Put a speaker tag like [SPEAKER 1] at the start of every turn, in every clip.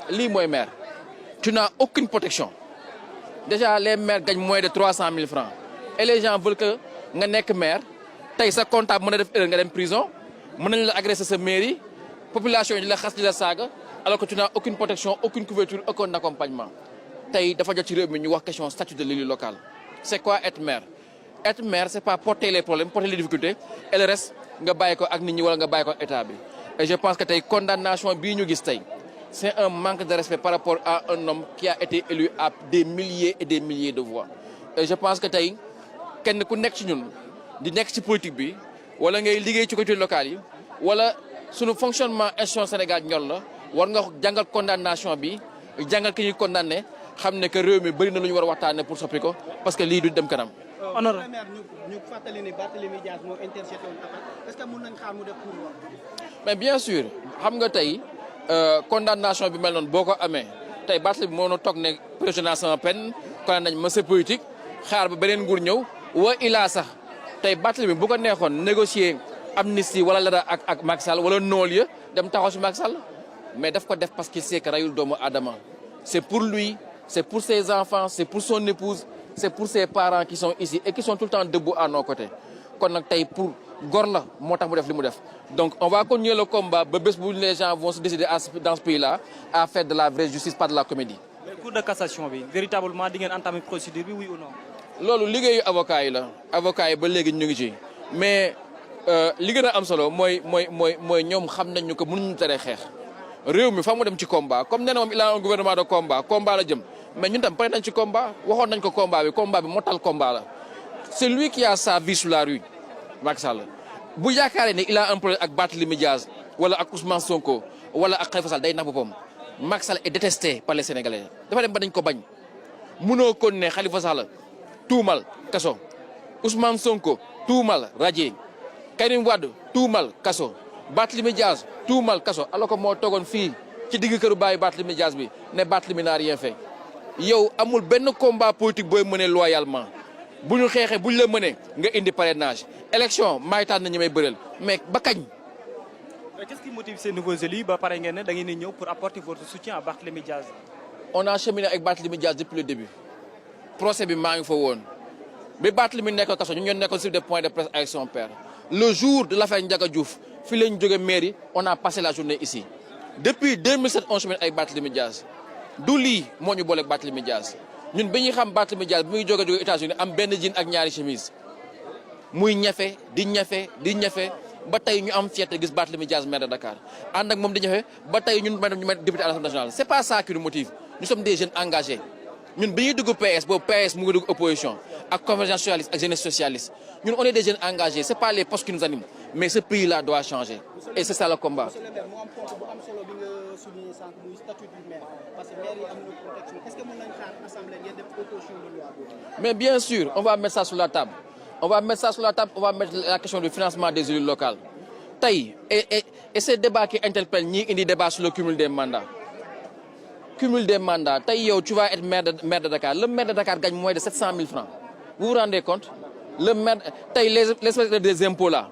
[SPEAKER 1] lii mooy maire tu n'as aucune protection déjà les maires gagnent moins de 300 000 francs et les gens veulent que nga nekk maire tey sa comptable mën a def erreur nga dem prison mën nañu la agresser sa mairie population yi di la xas di la saaga alors que tu n'as aucune protection aucune couverture aucun accompagnement tey dafa jot ci réew mi ñu wax question statut de l'élu local c'est quoi être maire c'est pas porter les problèmes porter les difficultés et le reste nga bàyyi ko ak nit ñi wala nga bàyyi ko ak état bi et je pense que tey condamnation bii ñu gis tey c'est un manque de respect par rapport à un homme qui a été élu à des milliers et des milliers de voix et je pense que tey kenn ku nekk ci ñun di nekk ci politique bi wala ngay liggéey ci collectivités locales yi wala sunu fonctionnement institution Sénégal ñor la war nga jàngal condamnation bi jàngal ki ñuy condamné xam ne que réew mi bëri na lu ñu war a waxtaanee pour soppi ko parce que lii du dem kanam.
[SPEAKER 2] honorable ñu fàttali ne Barthélémy Dias moo intercepté woon appel est-ce que mën nañ xaar mu def pourvoi.
[SPEAKER 1] mais bien sûr xam nga tey condamnation bi mel noonu boo ko amee tey Barthélémy moo na toog ne prisonnier sans peine condamné nañ monsieur politique xaar ba beneen nguur ñëw wa ilaa sax tey Barthélémy bu ko neexoon négocier amnistie wala la ak Macky Sall wala nool ya dem taxaw si Macky Sall mais daf ko def parce qu'il sait que rayul doomu aadama c'est pour lui c'est pour ses enfants c'est pour son épouse c'est pour ses parents qui sont ici et qui sont tout le temps debout à nos côtés kon nag tey pour gor la moo tax mu def li mu def donc on va continuer le combat ba bés bu les gens vont se décider dans ce pays-là à faire de la vraie justice pas de la comédie.
[SPEAKER 2] mais cour de cassation bi véritablement di ngeen entamer procédure bi oui ou non.
[SPEAKER 1] loolu liggéeyu avocat yi la avocat yi ba léegi ñu ngi ci mais li gën a am solo mooy ñoom xam nañ ñu ko mënuñu tere xeex réew mi fa mu dem ci combat comme nee na moom il a un gouvernement de combat la jëm mais ñun tam pare nañ ci combat waxoon nañ ko combat bi motal combat la c'est lui qui a sa vie sur la rue Macky Sall bu yaakaaree ne il a un problème ak Barthélémy Dias wala ak Ousmane Sonko wala ak Khalifa Sall day nax boppam Macky Sall est détesté par les Sénégalais dafa dem ba dañ ko bañ mënoo kon ne Khalifa Sall tuumal kaso Ousmane Sonko tuumal radié Karim Wade tuumal kaso Barthélémy Dias tuumal kaso alors que moo toogoon fii ci digg këru bàyyi Barthélémy Dias bi ne Barthélémy n'a rien fait yow amul benn combat politique booy mënee loyalement bu ñu xeexee bu ñu la mënee nga indi parrainage élection maay tànn na ñi may bëreel mais ba kañ.
[SPEAKER 2] Qu'est-ce qui motive ces nouveaux élus ba pare ngeen ne da ngeen di ñëw pour apporter votre soutien à Barthélémy Dias.
[SPEAKER 1] on a cheminé avec Barthélémy Dias depuis le début procès bi maa ngi fa woon bi Barthélémy nekk kaso ñu ñoo nekkoon sur des points de presse avec son père le jour de l'affaire Ndiaga Diouf fii lañ jógee mairie on a passé la journée ici depuis 2007 on chemine avec Barthélémy Dias du lii moo ñu booleeg Barthélémy Dias ñun bi ñuy xam Barthélémy Dias bi muy jóge États-Unis am benn jean ak ñaari chemise muy ñafe di ñafe ba tey ñu am fierté gis Barthélémy Dias maire de Dakar ànd ak moom di ñafe ba tey ñun madame ñu may député à l'Assemblée nationale c'est pas ça qui nous motive nous sommes des jeunes engagés ñun bi ñuy dugg PS boobu PS mu ngi dugg opposition ak convergence socialiste ak jeunesse socialiste ñun on est des jeunes engagés c'est pas les postes qui nous animent mais ce pays-là doit changer et c'est ça le combat. mais bien sûr on va mettre ça sur la table on va mettre la question du financement des élus locaux tey et ces débats qui interpellent ñii indi débat sur le cumul des mandats tey yow tu vas être maire de Dakar le maire de Dakar gagne moins de 700 000 francs vous vous rendez compte le maire tey les inspecteurs des impôts là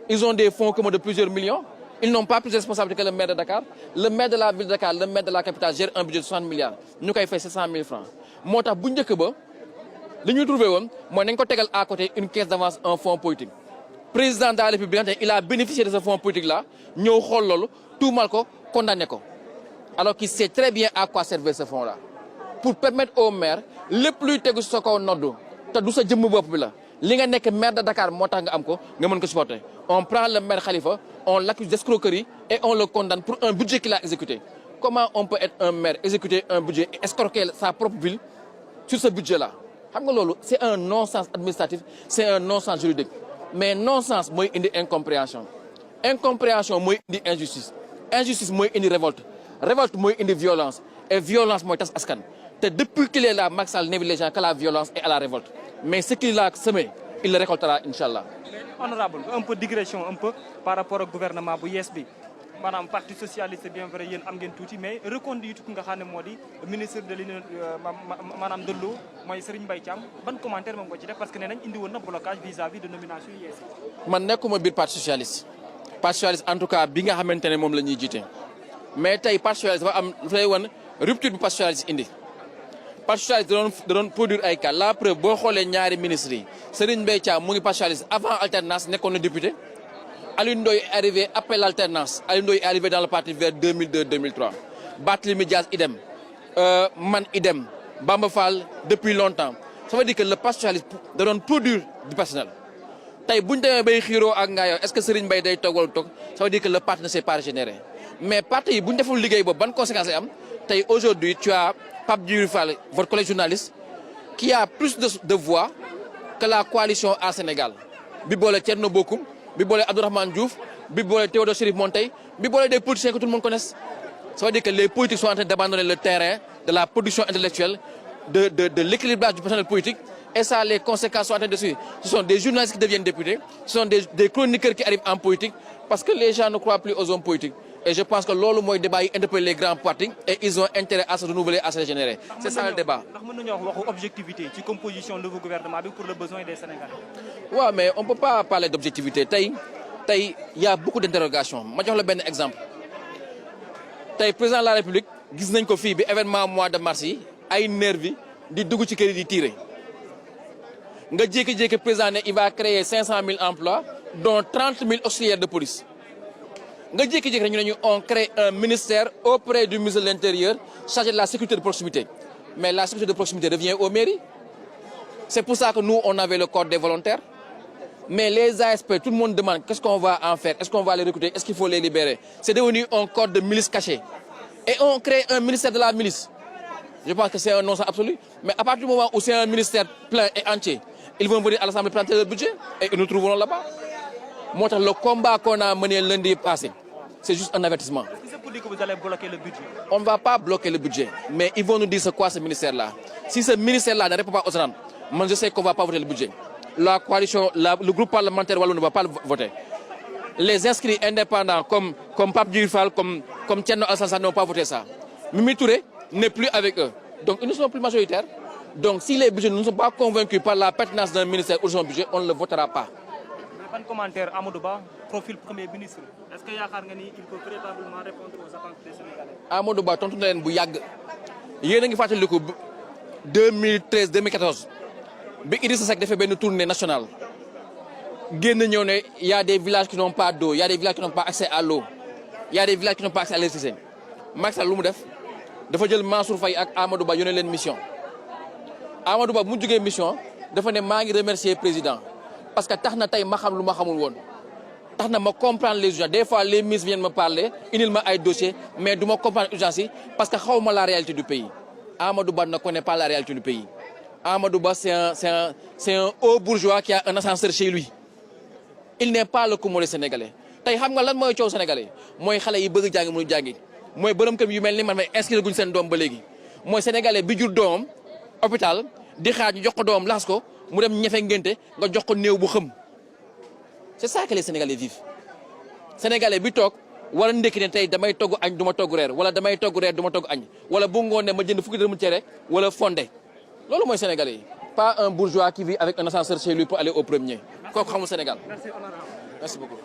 [SPEAKER 1] ils ont des fonds communs de plusieurs millions ils n'ont pas plus de responsabilité que le maire de Dakar le maire de la ville de Dakar le maire de la capitale gère un budget de 60 milliards ñu koy fay 700 000 francs moo tax bu njëkk ba li ñu trouvé woon mooy nañ ko tegal à côté une caisse d'avance un fonds politique président de la République il a bénéficié de ce fonds politique là ñëw xool loolu tuumal ko condamné ko alors qu'il sait très bien à quoi servait ce fonds là pour permettre aux maires lépp luy tegu sa kaw noddu te du sa jëmm bopp bi la li nga nekk maire de Dakar moo tax nga am ko nga mën ko supporter on prend le maire Khalifa on l'accuse d'escroquerie et on le condamne pour un budget qu'il a exécuté comment on peut être un maire exécuter un budget et escroquer sa propre ville sur ce budget là xam nga loolu c'est un non-sens administratif c'est un non-sens juridique mais non-sens mooy indi incompréhension mooy indi injustice mooy indi révolte mooy indi violence et violence mooy tas askan te depuis qu'il est là Macky Sall n'invite les gens qu'à la violence et à la révolte mais ce qu'il a semé il le récoltera inchallah.
[SPEAKER 2] Honorable un peu digression un peu par rapport au gouvernement bu yees bi maanaam parti socialiste bien vrai yéen am ngeen tuuti mais reconduite nga xam ne moo di ministre de l'Union maanaam de l'eau mooy Serigne Mbaye Thiam ban commentaire moom nga ci def parce que nee nañ indi woon na blocage vis-à-vis de nomination yi yees.
[SPEAKER 1] man nekkuma biir parti socialiste en tout cas bi nga xamante ne moom la ñuy jiite mais tey parti socialiste dafa am dafay wan rupture bi parti socialiste indi parti socialiste da doon produire ay cas la preuve boo xoolee ñaari ministres yi Serigne Mbaye Thiam mu ngi parti socialiste avant alternance nekkoon na député Alioune Ndoye est arrivé après l'alternance Alioune Ndoye est arrivé dans le parti vers 2002-2003 Barthélémy Dias idem man idem Bamba Fall depuis longtemps ça veut dire que le parti socialiste da doon produire du personnel tey bu ñu demee bay xiiroo ak ngaayoo est-ce que Serigne Mbaye day toog wala toog ça veut dire que le parti ne s'est pas régénéré mais parti yi bu ñu deful liggéey boobu ban conséquence lay am tey aujourd'hui tu as Pape Djibril Fall votre collègue journaliste qui a plus de voix que la coalition à Sénégal bi boole Thierno Bocoum bi boole Abdourahmane Diouf bi boole Théodore Chérif Monteil bi boole des politiciens que tout le monde connaisse ça veut dire que les politiques sont en train d'abandonner le terrain de la production intellectuelle de l'équilibrage du personnel politique et ça les conséquences sont en train de suivre ce sont des journalistes qui deviennent députés ce sont des chroniqueurs qui arrivent en politique parce que les gens ne croient plus aux hommes politiques et je pense que loolu mooy débat yi interpelle les grands partis et ils ont intérêt à se renouveler à se régénérer c'est ça le débat.
[SPEAKER 2] ndax mën nañoo wax waxu objectivité ci composition nouveau gouvernement bi pour le besoin des Sénégalais.
[SPEAKER 1] waaw mais on peut pas parler d'objectivité tey y a beaucoup d'interrogations ma jox la benn exemple tey président de la République gis nañ ko fii bi événement mois de mars yi ay nervi di dugg ci kër yi di tirer nga jékki-jékki président ne il va créer 500 000 emplois dont 30 000 auxiliaires de police. nga jékki-jékki rek ñu ne ñu on crée un ministère auprès du ministre de l'Intérieur chargé de la sécurité de proximité mais la sécurité de proximité revient aux mairies c'est pour ça que nous on avait le corps des volontaires mais les ASP tout le monde demande qu'est-ce qu'on va en faire est-ce qu'on va les recruter est-ce qu'il faut les libérer c'est devenu un corps de milice caché et on crée un ministère de la milice je pense que c'est un non-sens absolu mais à partir du moment où c'est un ministère plein et entier ils vont venir à l'Assemblée présenter leur budget et nous trouverons là-bas moo tax le combat qu'on a mené lundi passé c'est juste un avertissement.
[SPEAKER 2] Est-ce que c'est pour dire que vous allez bloquer le budget?
[SPEAKER 1] On ne va pas bloquer le budget mais ils vont nous dire c'est quoi ce ministère-là si ce ministère-là ne répond pas aux attentes moi je sais qu'on va pas voter le budget la coalition le groupe parlementaire Wallu ne va pas le voter les inscrits indépendants comme Pape Djibril Fall comme Thierno Alassane Sall n'ont pas voté ça Mimi Touré n'est plus avec eux donc ils ne sont plus majoritaires donc si les budgets ne sont pas convaincus par la pertinence d'un ministère ou de son budget on ne le votera pas.
[SPEAKER 2] Ban commentaire Amadou Ba profil premier ministre est-ce que yaakaar nga ni il peut véritablement répondre aux attentes des Sénégalais?
[SPEAKER 1] Amadou Ba tontu na leen bu yàgg yéen a ngi fàttaliku 2013 2014 bi Idrissa Seck defee benn tournée nationale génn ñëw ne y a des villages qui n'ont pas d'eau y a des villages qui n'ont pas accès à l'eau y a des villages qui n'ont pas accès à l'électricité Macky Sall lu mu def dafa jël Mansour Faye ak Amadou Ba yónnee leen mission Amadou Ba bu mu jógee mission dafa ne maa ngi remercier président parce que tax na tey ma xam lu ma xamul woon tax na ma comprendre les urgences des fois les ministres viennent me parler indil ma ay dossiers mais du ma comprendre urgence yi parce que xaw ma la réalité du pays Amadou Ba ne connaît pas la réalité du pays Amadou Ba c'est un haut bourgeois qui a un ascenseur chez lui il n'est pas le commun des Sénégalais tey xam nga lan mooy coow Sénégalais mooy xale yi bëgg jàngi mënu jàngi mooy borom kër yu mel ni man may inscrire guñ seen doom ba léegi mooy Sénégalais bi jur doomam hôpital di xaar ñu jox ko doomam laxas ko mu dem ñefe ngénte nga jox ko néew bu xëm c'est ça que les Sénégalais vivent Sénégalais bi toog wala ndekki ne tey damay togg añ du ma togg reer wala damay togg reer du ma togg añ wala bu ngoon ne ma jënd fukki dërëmu cere wala fondé loolu mooy Sénégalais yi pas un bourgeois qui vit avec un ascenseur chez lui pour aller au premier kooku xamul Sénégal.
[SPEAKER 2] Merci honorable.
[SPEAKER 1] Merci beaucoup.